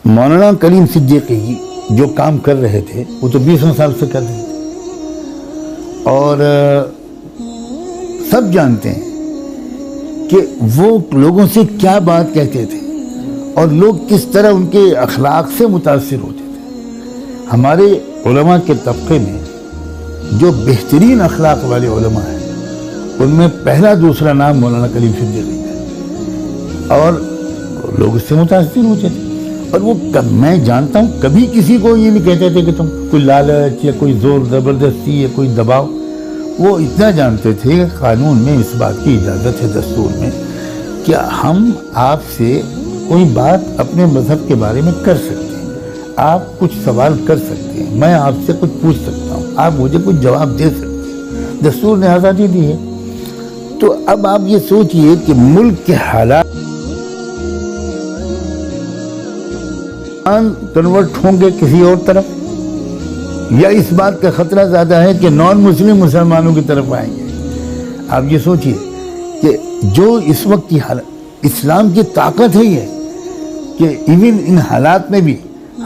مولانا کلیم صدیقی جو کام کر رہے تھے وہ تو 20 سال سے کر رہے تھے، اور سب جانتے ہیں کہ وہ لوگوں سے کیا بات کہتے تھے اور لوگ کس طرح ان کے اخلاق سے متاثر ہوتے تھے۔ ہمارے علماء کے طبقے میں جو بہترین اخلاق والے علماء ہیں ان میں پہلا دوسرا نام مولانا کلیم صدیقی ہے، اور لوگ اس سے متاثر ہوتے تھے۔ اور وہ میں جانتا ہوں کبھی کسی کو یہ نہیں کہتے تھے کہ تم کوئی لالچ یا کوئی زور زبردستی یا کوئی دباؤ۔ وہ اتنا جانتے تھے کہ قانون میں اس بات کی اجازت ہے، دستور میں، کہ ہم آپ سے کوئی بات اپنے مذہب کے بارے میں کر سکتے ہیں، آپ کچھ سوال کر سکتے ہیں، میں آپ سے کچھ پوچھ سکتا ہوں، آپ مجھے کچھ جواب دے سکتے ہیں، دستور نے آزادی دی ہے۔ تو اب آپ یہ سوچئے کہ ملک کے حالات کنورٹ ہوں گے کسی اور طرف، یا اس بات کا خطرہ زیادہ ہے کہ نان مسلم مسلمانوں کی طرف آئیں گے۔ آپ یہ سوچئے کہ جو اس وقت کی حالت، اسلام کی طاقت ہے یہ کہ ایون ان حالات میں بھی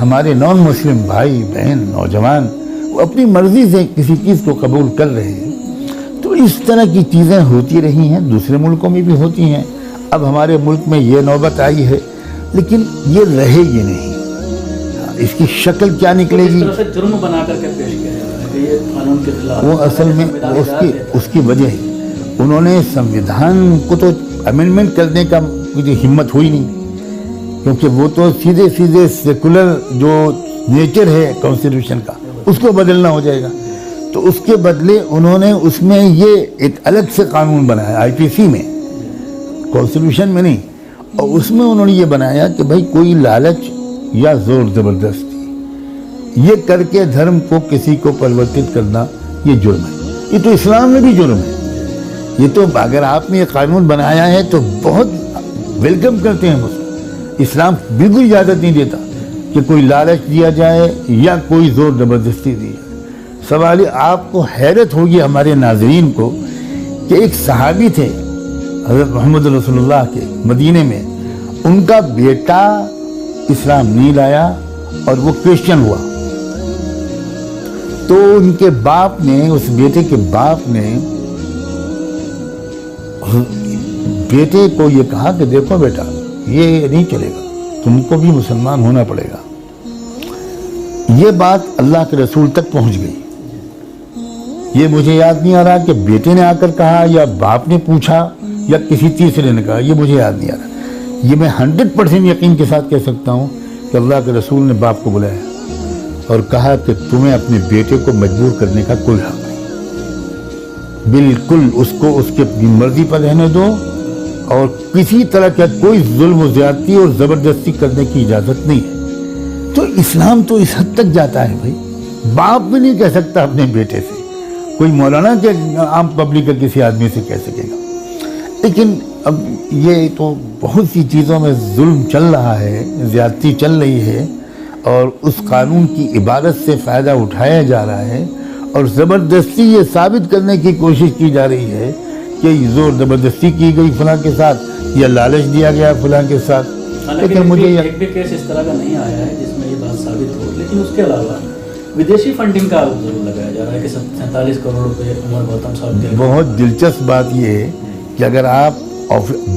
ہمارے نان مسلم بھائی بہن نوجوان وہ اپنی مرضی سے کسی چیز کو قبول کر رہے ہیں۔ تو اس طرح کی چیزیں ہوتی رہی ہیں، دوسرے ملکوں میں بھی ہوتی ہیں، اب ہمارے ملک میں یہ نوبت آئی ہے، لیکن یہ رہے گی نہیں۔ اس کی شکل کیا نکلے گی؟ جرم بنا کر کے پیش کیا جا رہا ہے کہ یہ قانون کے خلاف، وہ اصل میں اس کی وجہ ہے انہوں نے سنویدھان کو تو امینڈمنٹ کرنے کا مجھے ہمت ہوئی نہیں، کیونکہ وہ تو سیدھے سیکولر جو نیچر ہے کانسٹیٹیوشن کا اس کو بدلنا ہو جائے گا۔ تو اس کے بدلے انہوں نے اس میں یہ ایک الگ سے قانون بنایا، آئی پی سی میں، کانسٹیٹیوشن میں نہیں، اور اس میں انہوں نے یہ بنایا کہ بھائی کوئی لالچ یا زور زبردستی یہ کر کے دھرم کو کسی کو پرورتت کرنا یہ جرم ہے۔ یہ تو اسلام میں بھی جرم ہے۔ یہ تو اگر آپ نے یہ قانون بنایا ہے تو بہت ویلکم کرتے ہیں مسلم۔ اسلام بالکل اجازت نہیں دیتا کہ کوئی لالچ دیا جائے یا کوئی زور زبردستی دی جائے۔ سوال آپ کو حیرت ہوگی ہمارے ناظرین کو کہ ایک صحابی تھے حضرت محمد رسول اللہ کے، مدینے میں، ان کا بیٹا اسلام نہیں لایا اور وہ کرسچن ہوا، تو ان کے باپ نے، اس بیٹے کے باپ نے بیٹے کو یہ کہا کہ دیکھو بیٹا یہ نہیں چلے گا، تم کو بھی مسلمان ہونا پڑے گا۔ یہ بات اللہ کے رسول تک پہنچ گئی۔ یہ مجھے یاد نہیں آ رہا کہ بیٹے نے آ کر کہا یا باپ نے پوچھا یا کسی تیسرے نے کہا، یہ مجھے یاد نہیں آ رہا۔ یہ میں 100% یقین کے ساتھ کہہ سکتا ہوں کہ اللہ کے رسول نے باپ کو بلایا اور کہا کہ تمہیں اپنے بیٹے کو مجبور کرنے کا کوئی حق نہیں، بالکل اس کو اس کے مرضی پر رہنے دو، اور کسی طرح کا کوئی ظلم و زیادتی اور زبردستی کرنے کی اجازت نہیں ہے۔ تو اسلام تو اس حد تک جاتا ہے بھائی، باپ بھی نہیں کہہ سکتا اپنے بیٹے سے، کوئی مولانا کے عام پبلک کا کسی آدمی سے کہہ سکے گا۔ لیکن اب یہ تو بہت سی چیزوں میں ظلم چل رہا ہے، زیادتی چل رہی ہے، اور اس قانون کی عبادت سے فائدہ اٹھایا جا رہا ہے، اور زبردستی یہ ثابت کرنے کی کوشش کی جا رہی ہے کہ زور زبردستی کی گئی فلاں کے ساتھ یا لالچ دیا گیا فلاں کے ساتھ۔ لیکن مجھے ایک بھی کیس اس طرح کا نہیں آیا ہے جس میں یہ بات ثابت ہو، لیکن اس کے علاوہ ودیشی فنڈنگ کا ضرور لگایا جا رہا ہے کہ 47 کروڑ روپے عمر گوتم صاحب کے۔ بہت دلچسپ بات یہ ہے کہ اگر آپ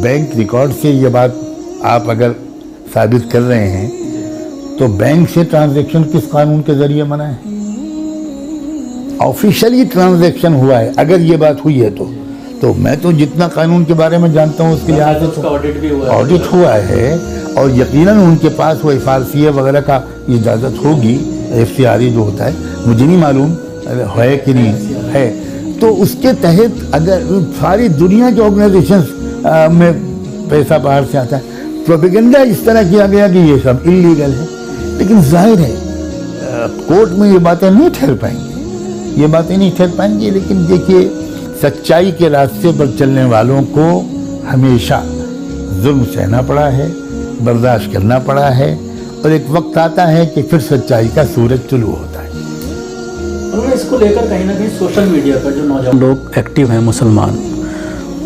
بینک ریکارڈ سے یہ بات آپ اگر ثابت کر رہے ہیں تو بینک سے ٹرانزیکشن کس قانون کے ذریعے منع ہے؟ آفیشلی ٹرانزیکشن ہوا ہے اگر یہ بات ہوئی ہے تو میں تو جتنا قانون کے بارے میں جانتا ہوں اس کے لحاظ سے آڈٹ ہوا ہے، اور یقیناً ان کے پاس وہ FRCA وغیرہ کا اجازت ہوگی، FCRA جو ہوتا ہے، مجھے نہیں معلوم ہے کہ نہیں ہے۔ تو اس کے تحت اگر ساری دنیا کے آرگنائزیشنز میں پیسہ باہر سے آتا ہے، پروپیگنڈا اس طرح کیا گیا کہ یہ سب انلیگل ہے، لیکن ظاہر ہے کورٹ میں یہ باتیں نہیں ٹھہر پائیں گی، لیکن دیکھیے سچائی کے راستے پر چلنے والوں کو ہمیشہ ظلم سہنا پڑا ہے، برداشت کرنا پڑا ہے، اور ایک وقت آتا ہے کہ پھر سچائی کا سورج طلوع ہوتا ہے۔ اور اس کو لے کر کہیں نہ کہیں سوشل میڈیا پر جو نوجوان لوگ ایکٹیو ہیں مسلمان،